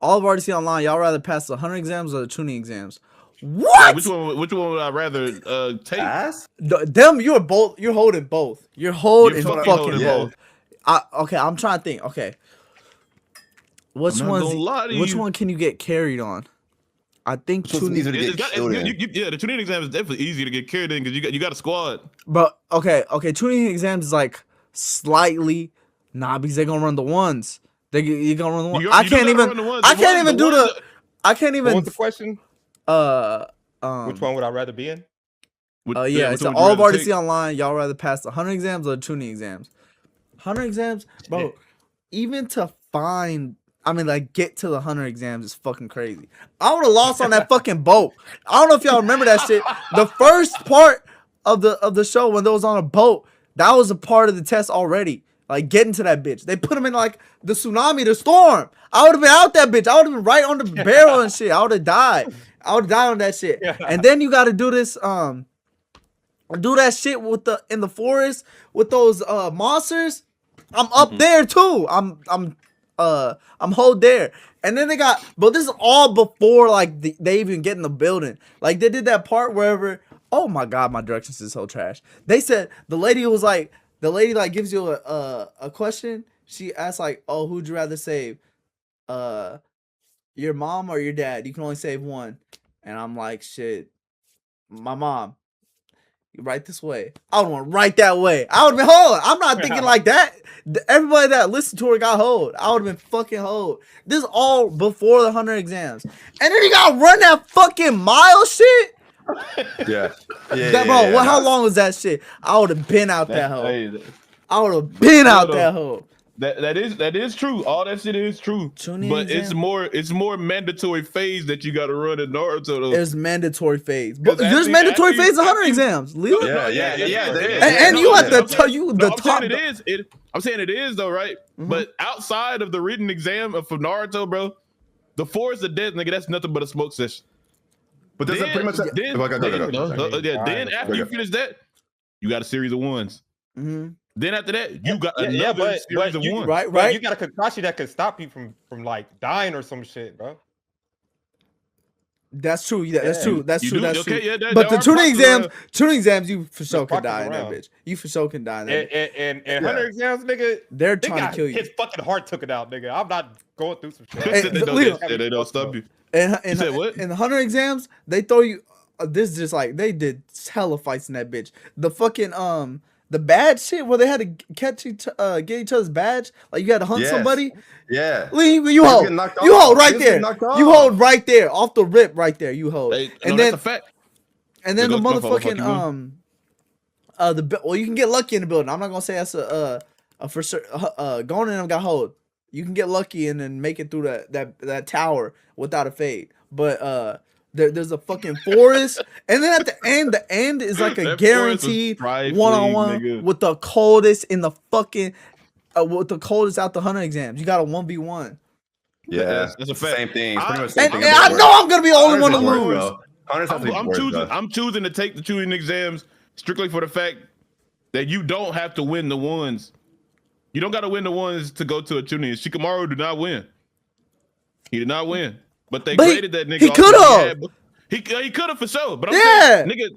all of RDC online, y'all rather pass the hunter exams or the tuning exams? What? Which one would I rather take? Pass? Them, you're both. You're holding both. You're holding You're fucking holding both. Okay, I'm trying to think. Okay, which one can you get carried on? I think tuning. The tuning exam is definitely easy to get carried in because you got a squad. But okay, tuning exams is like slightly because they're gonna run the ones. You're gonna run the ones. I can't even do the. I can't even. What's the question? Which one would I rather be in? It's all of RDC online. Y'all rather pass the hunter exams or the tuning exams? Hunter exams, bro. Even to get to the hunter exams is fucking crazy. I would have lost on that fucking boat. I don't know if y'all remember that shit. The first part of the show when they was on a boat, that was a part of the test already. Like getting to that bitch. They put him in like the tsunami, the storm. I would have been out that bitch. I would have been right on the barrel and shit. I would have died. I would have died on that shit. Yeah. And then you got to do this, do that shit in the forest with those monsters. I'm up there too. I'm hold there. And then but this is all before like they even get in the building. Like they did that part wherever. Oh my god, my directions is so trash. They said the lady gives you a question. She asks like, oh, who'd you rather save? Your mom or your dad? You can only save one. And I'm like, shit, my mom. You right this way. I would want to right that way. I would have been hold. I'm not thinking like that. Everybody that listened to her got hold. I would have been fucking hold. This is all before the hunter exams. And then you gotta run that fucking mile shit. Yeah. Bro, how long was that shit? I would have been out that hole. I would have been out that hole. That is true. All that shit is true. But it's more mandatory phase that you got to run in Naruto. Though. There's mandatory phase. But there's mandatory phase in hunter exams. Leo. Yeah. And you have to tell you the top. I'm saying it is though, right? But outside of the written exam for Naruto, bro, the forest of death, nigga, that's nothing but a smoke session. But there's pretty much. Then after you finish that, you got a series of ones. Then after that, you got another series of ones. Right. You got a Kakashi that could stop you from like dying or some shit, bro. That's true. Yeah, that's true. That's true. That's true. Yeah, but the tuning exams, you for sure can die in that bitch. You for sure can die in that. And hunter exams, nigga, they're trying to kill you. His fucking heart took it out, nigga. I'm not going through some shit. They don't stop you. And in the hunter exams, they throw you. This is just like they did hella fights in that bitch. The fucking the badge shit where they had to get each other's badge. Like you had to hunt somebody. Yeah. You hold right there. You hold right there off the rip right there. You hold. And then that's a fact. And then the motherfucking you can get lucky in the building. I'm not gonna say that's a for sure. Going in them got hold. You can get lucky and then make it through that tower without a fade. But there's a fucking forest, and then at the end is like a guaranteed one-on-one with the coldest in the fucking with the coldest out the hunter exams. You got a 1v1. Yeah, that's a fact. Same thing. And I know I'm gonna be the only one to lose. I'm choosing to take the tuning exams strictly for the fact that you don't have to win the ones. You don't got to win the ones to go to a tuning. Shikamaru did not win. He did not win. But they graded that nigga. He could have. He could have for sure. But I'm saying, nigga,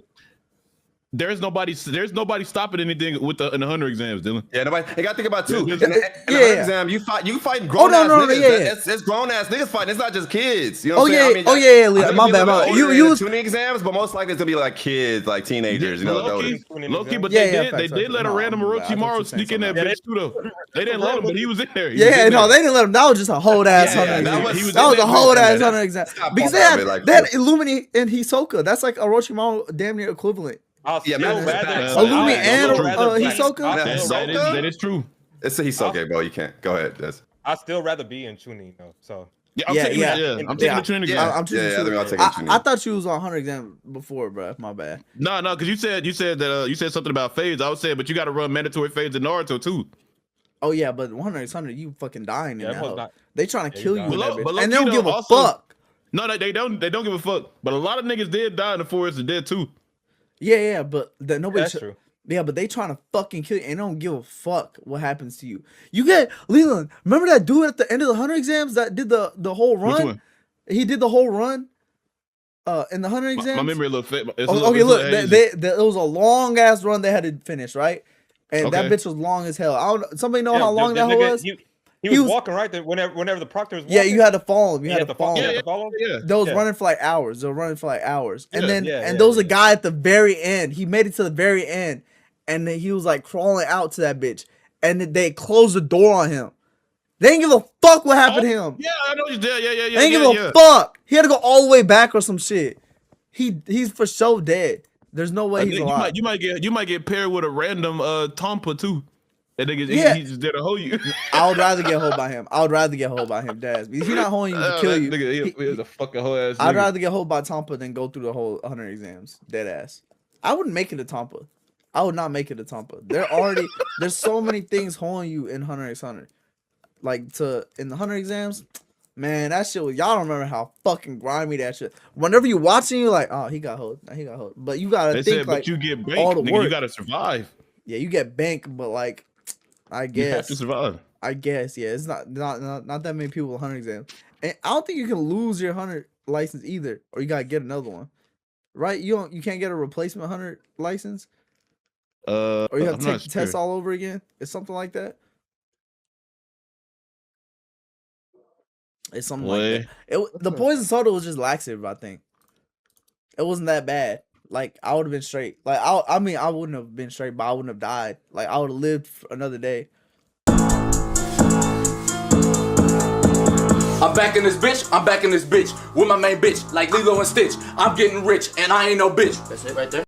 there's nobody stopping anything in the hunter exams, Dylan. Yeah, nobody. You gotta think about too. In the hunter exam, you fight grown ass niggas. It's grown ass niggas fighting. It's not just kids. You know what I'm saying? My bad. You tuning exams, but most likely it's gonna be like kids, like teenagers. You know, low-key, but they did let a random Orochimaru sneak in that bitch too, though. They didn't let him, but he was in there. They didn't let him. That was just a whole ass hunter exam. That was a whole ass hunter exam because they had Illumi and Hisoka. That's like Orochimaru damn near equivalent. Illumi and Hisoka. That is true. It's a Hisoka, bro. You can't. Go ahead. I'd still rather be in Chunin though. So I'm taking the Chunin exam. I'm choosing Chunin. I thought you was on hunter exam before, bro. My bad. No, because you said that you said something about fades. I was saying, but you got to run mandatory fades in Naruto too. Oh yeah, but hunterXhunter, you fucking dying in that. They trying to kill you, and they don't give a fuck. No, they don't. They don't give a fuck. But a lot of niggas did die in the forest and dead too. Yeah, but nobody. That's true. Yeah, but they trying to fucking kill you and they don't give a fuck what happens to you. You get Leland. Remember that dude at the end of the hunter exams that did the whole run? Which one? He did the whole run. In the hunter exams. My memory a little fit. Okay, look, it was a long ass run they had to finish, right? And that bitch was long as hell. I don't. Somebody know how long that was? He was walking right there whenever the proctor was walking. Yeah, you had to follow him. You had to follow him. Yeah. They was running for like hours. They were running for like hours. And then there was a guy at the very end. He made it to the very end. And then he was like crawling out to that bitch. And then they closed the door on him. They didn't give a fuck what happened to him. Yeah, I know he's dead. Yeah. They didn't give a fuck. He had to go all the way back or some shit. He's for sure dead. There's no way he's alive. You might get paired with a random Tompa too. That nigga, he's just there to hold you. I would rather get hold by him. Daz. He's not holding you to kill you. Nigga, he's a fucking whole ass. I'd rather get hold by Tompa than go through the whole 100 exams. Dead ass. I wouldn't make it to Tompa. I would not make it to Tompa. There's so many things holding you in hunterXhunter. Like in the 100 exams, man, that shit was, y'all don't remember how fucking grimy that shit. Whenever you watching, you're like, oh, he got hold. But you gotta think like, but you get banked, all the nigga, work. you gotta survive. Yeah, you get banked, but like, I guess you have to survive. I guess, yeah. It's not that many people with 100 exams, and I don't think you can lose your 100 license either, or you gotta get another one, right? You can't get a replacement 100 license, or you have to take the test all over again. It's something like that. It's something like that. The poison soda was just laxative, I think. It wasn't that bad. Like, I would have been straight. Like, I mean, I wouldn't have been straight, but I wouldn't have died. Like, I would have lived for another day. I'm back in this bitch with my main bitch, like Lilo and Stitch. I'm getting rich, and I ain't no bitch. That's it right there.